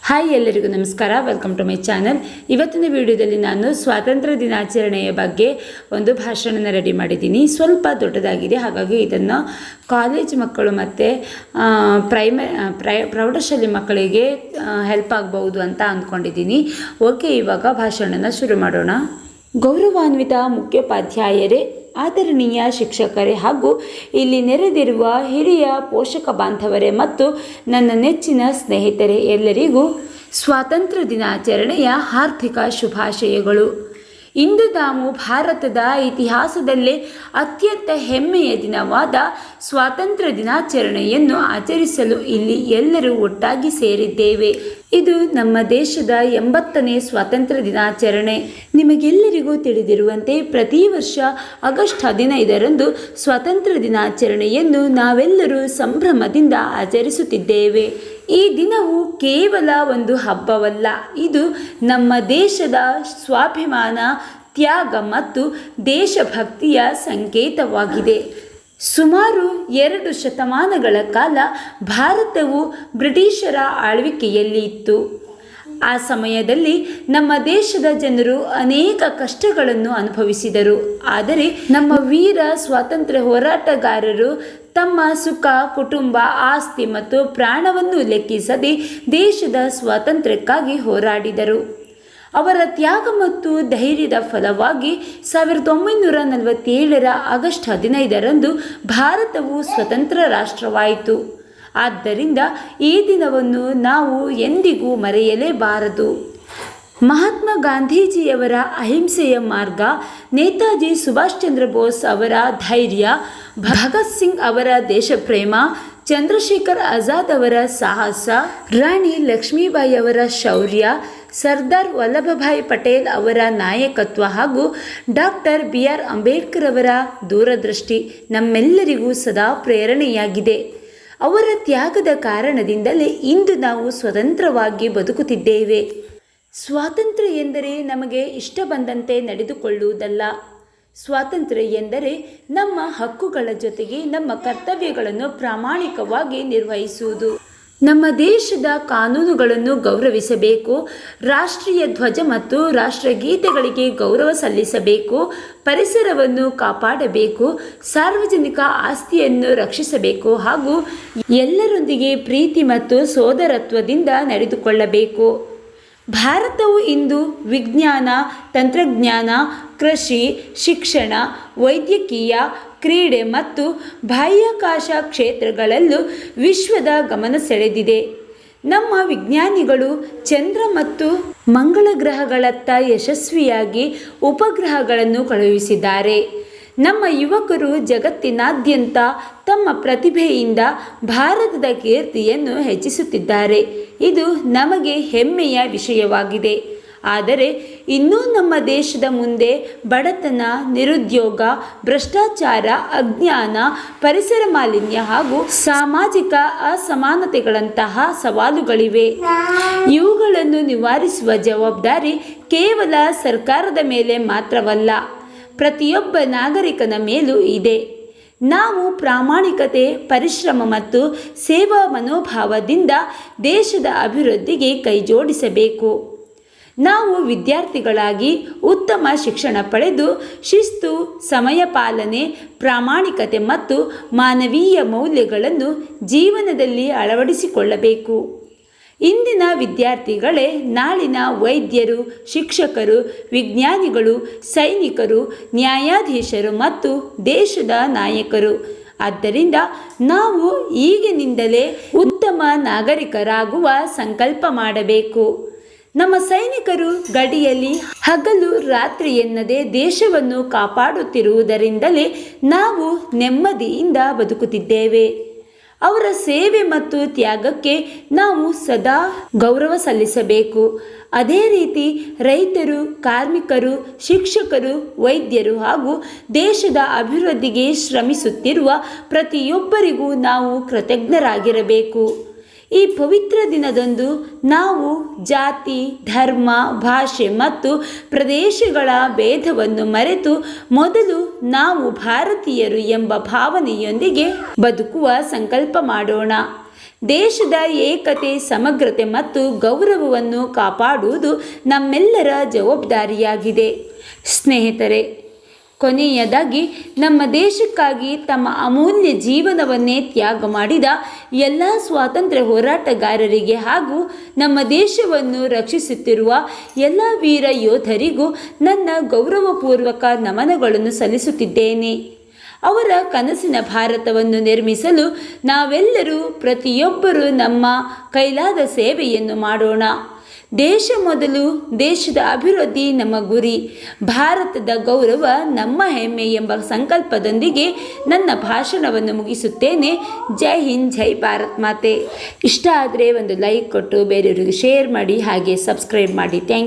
Hi, ಎಲ್ಲರಿಗೂ ನಮಸ್ಕಾರ. Welcome to my channel. ಇವತ್ತಿನ ವಿಡಿಯೋದಲ್ಲಿ ನಾನು ಸ್ವಾತಂತ್ರ್ಯ ದಿನಾಚರಣೆಯ ಬಗ್ಗೆ ಒಂದು ಭಾಷಣನ ರೆಡಿ ಮಾಡಿದ್ದೀನಿ. ಸ್ವಲ್ಪ ದೊಡ್ಡದಾಗಿದೆ, ಹಾಗಾಗಿ ಇದನ್ನು ಕಾಲೇಜ್ ಮಕ್ಕಳು ಮತ್ತು ಪ್ರೌಢಶಾಲೆ ಮಕ್ಕಳಿಗೆ ಹೆಲ್ಪ್ ಆಗ್ಬೋದು ಅಂತ ಅಂದ್ಕೊಂಡಿದ್ದೀನಿ. ಓಕೆ, ಇವಾಗ ಭಾಷಣನ ಶುರು ಮಾಡೋಣ. ಗೌರವಾನ್ವಿತ ಮುಖ್ಯೋಪಾಧ್ಯಾಯರೇ, ಆದರಣೀಯ ಶಿಕ್ಷಕರೇ ಹಾಗೂ ಇಲ್ಲಿ ನೆರೆದಿರುವ ಹಿರಿಯ ಪೋಷಕ ಬಾಂಧವರೇ ಮತ್ತು ನನ್ನ ನೆಚ್ಚಿನ ಸ್ನೇಹಿತರೆ, ಎಲ್ಲರಿಗೂ ಸ್ವಾತಂತ್ರ್ಯ ದಿನಾಚರಣೆಯ ಹಾರ್ದಿಕ ಶುಭಾಶಯಗಳು. ಇಂದು ನಾವು ಭಾರತದ ಇತಿಹಾಸದಲ್ಲೇ ಅತ್ಯಂತ ಹೆಮ್ಮೆಯ ದಿನವಾದ ಸ್ವಾತಂತ್ರ್ಯ ದಿನಾಚರಣೆಯನ್ನು ಆಚರಿಸಲು ಇಲ್ಲಿ ಎಲ್ಲರೂ ಒಟ್ಟಾಗಿ ಸೇರಿದ್ದೇವೆ. ಇದು ನಮ್ಮ ದೇಶದ 80ನೇ ಸ್ವಾತಂತ್ರ್ಯ ದಿನಾಚರಣೆ. ನಿಮಗೆಲ್ಲರಿಗೂ ತಿಳಿದಿರುವಂತೆ ಪ್ರತಿ ವರ್ಷ ಆಗಸ್ಟ್ 15ರಂದು ಸ್ವಾತಂತ್ರ್ಯ ದಿನಾಚರಣೆಯನ್ನು ನಾವೆಲ್ಲರೂ ಸಂಭ್ರಮದಿಂದ ಆಚರಿಸುತ್ತಿದ್ದೇವೆ. ಈ ದಿನವು ಕೇವಲ ಒಂದು ಹಬ್ಬವಲ್ಲ, ಇದು ನಮ್ಮ ದೇಶದ ಸ್ವಾಭಿಮಾನ, ತ್ಯಾಗ ಮತ್ತು ದೇಶಭಕ್ತಿಯ ಸಂಕೇತವಾಗಿದೆ. ಸುಮಾರು 2 ಶತಮಾನಗಳ ಕಾಲ ಭಾರತವು ಬ್ರಿಟಿಷರ ಆಳ್ವಿಕೆಯಲ್ಲಿ ಇತ್ತು. ಆ ಸಮಯದಲ್ಲಿ ನಮ್ಮ ದೇಶದ ಜನರು ಅನೇಕ ಕಷ್ಟಗಳನ್ನು ಅನುಭವಿಸಿದರು. ಆದರೆ ನಮ್ಮ ವೀರ ಸ್ವಾತಂತ್ರ್ಯ ಹೋರಾಟಗಾರರು ತಮ್ಮ ಸುಖ, ಕುಟುಂಬ, ಆಸ್ತಿ ಮತ್ತು ಪ್ರಾಣವನ್ನು ಲೆಕ್ಕಿಸದೆ ದೇಶದ ಸ್ವಾತಂತ್ರ್ಯಕ್ಕಾಗಿ ಹೋರಾಡಿದರು. ಅವರ ತ್ಯಾಗ ಮತ್ತು ಧೈರ್ಯದ ಫಲವಾಗಿ 1947ರ ಆಗಸ್ಟ್ 15ರಂದು ಭಾರತವು ಸ್ವತಂತ್ರ ರಾಷ್ಟ್ರವಾಯಿತು. ಆದ್ದರಿಂದ ಈ ದಿನವನ್ನು ನಾವು ಎಂದಿಗೂ ಮರೆಯಲೇಬಾರದು. ಮಹಾತ್ಮ ಗಾಂಧೀಜಿಯವರ ಅಹಿಂಸೆಯ ಮಾರ್ಗ, ನೇತಾಜಿ ಸುಭಾಷ್ ಚಂದ್ರ ಬೋಸ್ ಅವರ ಧೈರ್ಯ, ಭಗತ್ ಸಿಂಗ್ ಅವರ ದೇಶಪ್ರೇಮ, ಚಂದ್ರಶೇಖರ್ ಆಜಾದ್ ಅವರ ಸಾಹಸ, ರಾಣಿ ಲಕ್ಷ್ಮೀಬಾಯಿ ಅವರ ಶೌರ್ಯ, ಸರ್ದಾರ್ ವಲ್ಲಭಭಾಯಿ ಪಟೇಲ್ ಅವರ ನಾಯಕತ್ವ ಹಾಗೂ ಡಾಕ್ಟರ್ BR ಅಂಬೇಡ್ಕರ್ ಅವರ ದೂರದೃಷ್ಟಿ ನಮ್ಮೆಲ್ಲರಿಗೂ ಸದಾ ಪ್ರೇರಣೆಯಾಗಿದೆ. ಅವರ ತ್ಯಾಗದ ಕಾರಣದಿಂದಲೇ ಇಂದು ನಾವು ಸ್ವತಂತ್ರವಾಗಿ ಬದುಕುತ್ತಿದ್ದೇವೆ. ಸ್ವಾತಂತ್ರ್ಯ ಎಂದರೆ ನಮಗೆ ಇಷ್ಟ ಬಂದಂತೆ ನಡೆದುಕೊಳ್ಳುವುದಲ್ಲ. ಸ್ವಾತಂತ್ರ್ಯ ಎಂದರೆ ನಮ್ಮ ಹಕ್ಕುಗಳ ಜೊತೆಗೆ ನಮ್ಮ ಕರ್ತವ್ಯಗಳನ್ನು ಪ್ರಾಮಾಣಿಕವಾಗಿ ನಿರ್ವಹಿಸುವುದು. ನಮ್ಮ ದೇಶದ ಕಾನೂನುಗಳನ್ನು ಗೌರವಿಸಬೇಕು, ರಾಷ್ಟ್ರೀಯ ಧ್ವಜ ಮತ್ತು ರಾಷ್ಟ್ರಗೀತೆಗಳಿಗೆ ಗೌರವ ಸಲ್ಲಿಸಬೇಕು, ಪರಿಸರವನ್ನು ಕಾಪಾಡಬೇಕು, ಸಾರ್ವಜನಿಕ ಆಸ್ತಿಯನ್ನು ರಕ್ಷಿಸಬೇಕು ಹಾಗೂ ಎಲ್ಲರೊಂದಿಗೆ ಪ್ರೀತಿ ಮತ್ತು ಸೋದರತ್ವದಿಂದ ನಡೆದುಕೊಳ್ಳಬೇಕು. ಭಾರತವು ಇಂದು ವಿಜ್ಞಾನ, ತಂತ್ರಜ್ಞಾನ, ಕೃಷಿ, ಶಿಕ್ಷಣ, ವೈದ್ಯಕೀಯ, ಕ್ರೀಡೆ ಮತ್ತು ಬಾಹ್ಯಾಕಾಶ ಕ್ಷೇತ್ರಗಳಲ್ಲೂ ವಿಶ್ವದ ಗಮನ ಸೆಳೆದಿದೆ. ನಮ್ಮ ವಿಜ್ಞಾನಿಗಳು ಚಂದ್ರ ಮತ್ತು ಮಂಗಳ ಗ್ರಹಗಳತ್ತ ಯಶಸ್ವಿಯಾಗಿ ಉಪಗ್ರಹಗಳನ್ನು ಕಳುಹಿಸಿದ್ದಾರೆ. ನಮ್ಮ ಯುವಕರು ಜಗತ್ತಿನಾದ್ಯಂತ ತಮ್ಮ ಪ್ರತಿಭೆಯಿಂದ ಭಾರತದ ಕೀರ್ತಿಯನ್ನು ಹೆಚ್ಚಿಸುತ್ತಿದ್ದಾರೆ. ಇದು ನಮಗೆ ಹೆಮ್ಮೆಯ ವಿಷಯವಾಗಿದೆ. ಆದರೆ ಇನ್ನೂ ನಮ್ಮ ದೇಶದ ಮುಂದೆ ಬಡತನ, ನಿರುದ್ಯೋಗ, ಭ್ರಷ್ಟಾಚಾರ, ಅಜ್ಞಾನ, ಪರಿಸರ ಮಾಲಿನ್ಯ ಹಾಗೂ ಸಾಮಾಜಿಕ ಅಸಮಾನತೆಗಳಂತಹ ಸವಾಲುಗಳಿವೆ. ಇವುಗಳನ್ನು ನಿವಾರಿಸುವ ಜವಾಬ್ದಾರಿ ಕೇವಲ ಸರ್ಕಾರದ ಮೇಲೆ ಮಾತ್ರವಲ್ಲ, ಪ್ರತಿಯೊಬ್ಬ ನಾಗರಿಕನ ಮೇಲೂ ಇದೆ. ನಾವು ಪ್ರಾಮಾಣಿಕತೆ, ಪರಿಶ್ರಮ ಮತ್ತು ಸೇವಾ ಮನೋಭಾವದಿಂದ ದೇಶದ ಅಭಿವೃದ್ಧಿಗೆ ಕೈಜೋಡಿಸಬೇಕು. ನಾವು ವಿದ್ಯಾರ್ಥಿಗಳಾಗಿ ಉತ್ತಮ ಶಿಕ್ಷಣ ಪಡೆದು ಶಿಸ್ತು, ಸಮಯ ಪಾಲನೆ, ಪ್ರಾಮಾಣಿಕತೆ ಮತ್ತು ಮಾನವೀಯ ಮೌಲ್ಯಗಳನ್ನು ಜೀವನದಲ್ಲಿ ಅಳವಡಿಸಿಕೊಳ್ಳಬೇಕು. ಇಂದಿನ ವಿದ್ಯಾರ್ಥಿಗಳೇ ನಾಳಿನ ವೈದ್ಯರು, ಶಿಕ್ಷಕರು, ವಿಜ್ಞಾನಿಗಳು, ಸೈನಿಕರು, ನ್ಯಾಯಾಧೀಶರು ಮತ್ತು ದೇಶದ ನಾಯಕರು. ಆದ್ದರಿಂದ ನಾವು ಈಗಿನಿಂದಲೇ ಉತ್ತಮ ನಾಗರಿಕರಾಗುವ ಸಂಕಲ್ಪ ಮಾಡಬೇಕು. ನಮ್ಮ ಸೈನಿಕರು ಗಡಿಯಲ್ಲಿ ಹಗಲು ರಾತ್ರಿ ಎನ್ನದೆ ದೇಶವನ್ನು ಕಾಪಾಡುತ್ತಿರುವುದರಿಂದಲೇ ನಾವು ನೆಮ್ಮದಿಯಿಂದ ಬದುಕುತ್ತಿದ್ದೇವೆ. ಅವರ ಸೇವೆ ಮತ್ತು ತ್ಯಾಗಕ್ಕೆ ನಾವು ಸದಾ ಗೌರವ ಸಲ್ಲಿಸಬೇಕು. ಅದೇ ರೀತಿ ರೈತರು, ಕಾರ್ಮಿಕರು, ಶಿಕ್ಷಕರು, ವೈದ್ಯರು ಹಾಗೂ ದೇಶದ ಅಭಿವೃದ್ಧಿಗೆ ಶ್ರಮಿಸುತ್ತಿರುವ ಪ್ರತಿಯೊಬ್ಬರಿಗೂ ನಾವು ಕೃತಜ್ಞರಾಗಿರಬೇಕು. ಈ ಪವಿತ್ರ ದಿನದಂದು ನಾವು ಜಾತಿ, ಧರ್ಮ, ಭಾಷೆ ಮತ್ತು ಪ್ರದೇಶಗಳ ಭೇದವನ್ನು ಮರೆತು ಮೊದಲು ನಾವು ಭಾರತೀಯರು ಎಂಬ ಭಾವನೆಯೊಂದಿಗೆ ಬದುಕುವ ಸಂಕಲ್ಪ ಮಾಡೋಣ. ದೇಶದ ಏಕತೆ, ಸಮಗ್ರತೆ ಮತ್ತು ಗೌರವವನ್ನು ಕಾಪಾಡುವುದು ನಮ್ಮೆಲ್ಲರ ಜವಾಬ್ದಾರಿಯಾಗಿದೆ. ಸ್ನೇಹಿತರೆ, ಕೊನೆಯದಾಗಿ ನಮ್ಮ ದೇಶಕ್ಕಾಗಿ ತಮ್ಮ ಅಮೂಲ್ಯ ಜೀವನವನ್ನೇ ತ್ಯಾಗ ಮಾಡಿದ ಎಲ್ಲ ಸ್ವಾತಂತ್ರ್ಯ ಹೋರಾಟಗಾರರಿಗೆ ಹಾಗೂ ನಮ್ಮ ದೇಶವನ್ನು ರಕ್ಷಿಸುತ್ತಿರುವ ಎಲ್ಲ ವೀರ ಯೋಧರಿಗೂ ನನ್ನ ಗೌರವಪೂರ್ವಕ ನಮನಗಳನ್ನು ಸಲ್ಲಿಸುತ್ತಿದ್ದೇನೆ. ಅವರ ಕನಸಿನ ಭಾರತವನ್ನು ನಿರ್ಮಿಸಲು ನಾವೆಲ್ಲರೂ ಪ್ರತಿಯೊಬ್ಬರೂ ನಮ್ಮ ಕೈಲಾದ ಸೇವೆಯನ್ನು ಮಾಡೋಣ. ದೇಶ ಮೊದಲು, ದೇಶದ ಅಭಿವೃದ್ಧಿ ನಮ್ಮ ಗುರಿ, ಭಾರತದ ಗೌರವ ನಮ್ಮ ಹೆಮ್ಮೆ ಎಂಬ ಸಂಕಲ್ಪದೊಂದಿಗೆ ನನ್ನ ಭಾಷಣವನ್ನು ಮುಗಿಸುತ್ತೇನೆ. ಜೈ ಹಿಂದ್, ಜೈ ಭಾರತ್ ಮಾತೆ. ಇಷ್ಟ ಆದರೆ ಒಂದು ಲೈಕ್ ಕೊಟ್ಟು ಬೇರೆಯವರಿಗೆ ಶೇರ್ ಮಾಡಿ, ಹಾಗೆ ಸಬ್ಸ್ಕ್ರೈಬ್ ಮಾಡಿ. ಥ್ಯಾಂಕ್